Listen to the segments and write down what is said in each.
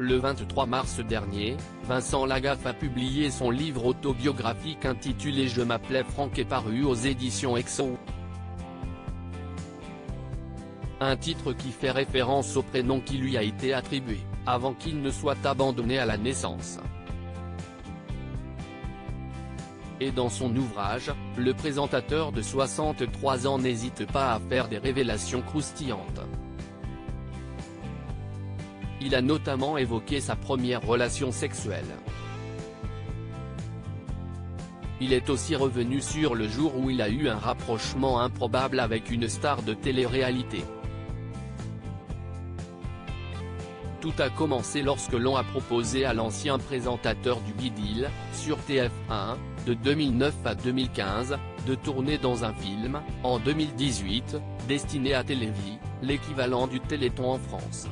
Le 23 mars dernier, Vincent Lagaffe a publié son livre autobiographique intitulé Je m'appelais Franck et paru aux éditions Exo. Un titre qui fait référence au prénom qui lui a été attribué, avant qu'il ne soit abandonné à la naissance. Et dans son ouvrage, le présentateur de 63 ans n'hésite pas à faire des révélations croustillantes. Il a notamment évoqué sa première relation sexuelle. Il est aussi revenu sur le jour où il a eu un rapprochement improbable avec une star de télé-réalité. Tout a commencé lorsque l'on a proposé à l'ancien présentateur du Bidil, sur TF1, de 2009 à 2015, de tourner dans un film, en 2018, destiné à Télévie, l'équivalent du Téléthon en France.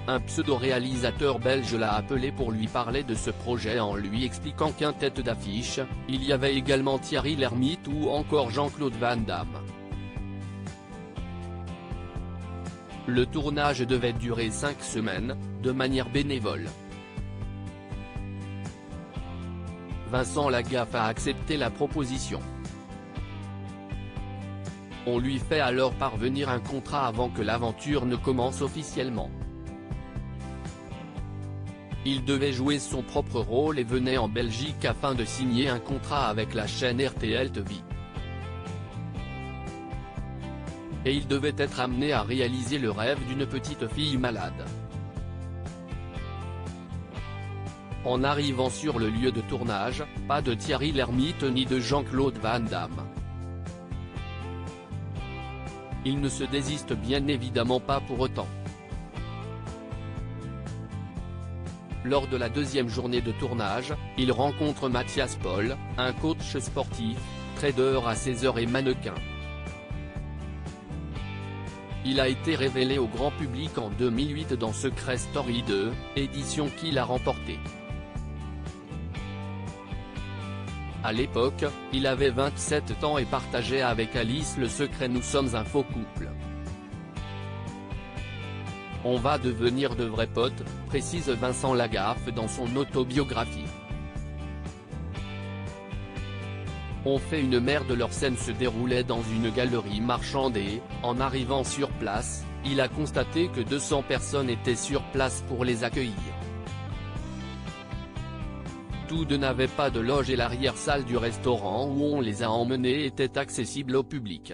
Un pseudo-réalisateur belge l'a appelé pour lui parler de ce projet en lui expliquant qu'en tête d'affiche, il y avait également Thierry Lhermitte ou encore Jean-Claude Van Damme. Le tournage devait durer 5 semaines, de manière bénévole. Vincent Lagaffe a accepté la proposition. On lui fait alors parvenir un contrat avant que l'aventure ne commence officiellement. Il devait jouer son propre rôle et venait en Belgique afin de signer un contrat avec la chaîne RTL TV. Et il devait être amené à réaliser le rêve d'une petite fille malade. En arrivant sur le lieu de tournage, pas de Thierry Lhermitte ni de Jean-Claude Van Damme. Il ne se désiste bien évidemment pas pour autant. Lors de la deuxième journée de tournage, il rencontre Mathias Paul, un coach sportif, trader à 16h et mannequin. Il a été révélé au grand public en 2008 dans Secret Story 2, édition qu'il a remportée. À l'époque, il avait 27 ans et partageait avec Alice le secret Nous sommes un faux couple. On va devenir de vrais potes, précise Vincent Lagaffe dans son autobiographie. On fait une merde. Leur scène se déroulait dans une galerie marchande et, en arrivant sur place, il a constaté que 200 personnes étaient sur place pour les accueillir. Tous deux n'avaient pas de loge et l'arrière-salle du restaurant où on les a emmenés était accessible au public.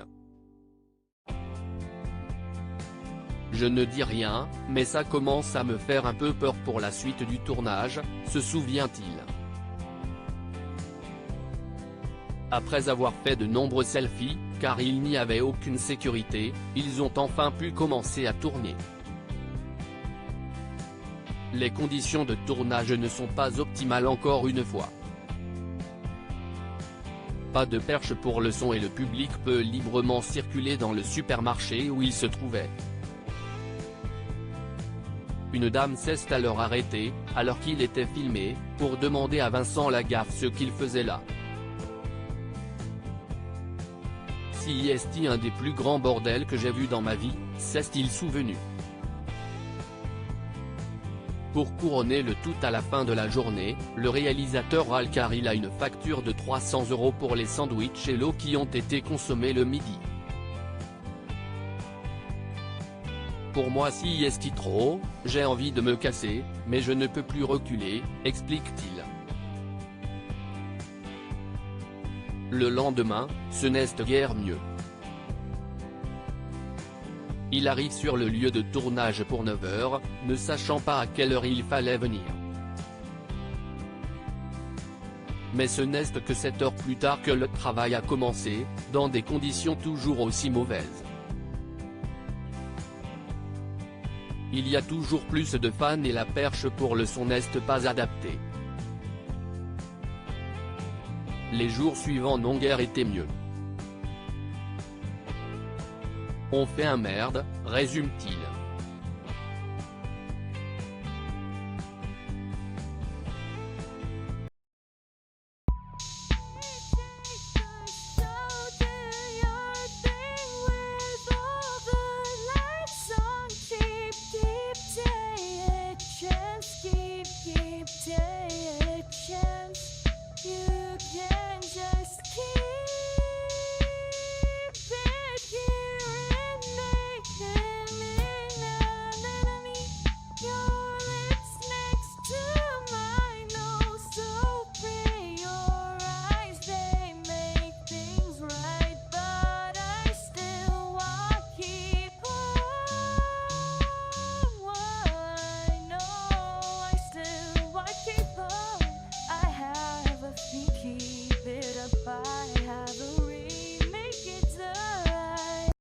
Je ne dis rien, mais ça commence à me faire un peu peur pour la suite du tournage, se souvient-il. Après avoir fait de nombreux selfies, car il n'y avait aucune sécurité, ils ont enfin pu commencer à tourner. Les conditions de tournage ne sont pas optimales encore une fois. Pas de perche pour le son et le public peut librement circuler dans le supermarché où il se trouvait. Une dame s'est alors arrêtée, alors qu'il était filmé, pour demander à Vincent Lagaffe ce qu'il faisait là. Si est un des plus grands bordels que j'ai vu dans ma vie, s'est-il souvenu. Pour couronner le tout à la fin de la journée, le réalisateur râle car il a une facture de 300 € pour les sandwichs et l'eau qui ont été consommés le midi. Pour moi si est trop, j'ai envie de me casser, mais je ne peux plus reculer, explique-t-il. Le lendemain, ce n'est guère mieux. Il arrive sur le lieu de tournage pour 9h, ne sachant pas à quelle heure il fallait venir. Mais ce n'est que 7 heures plus tard que le travail a commencé, dans des conditions toujours aussi mauvaises. Il y a toujours plus de fans et la perche pour le son n'est pas adaptée. Les jours suivants n'ont guère été mieux. On fait un merde, résume-t-il.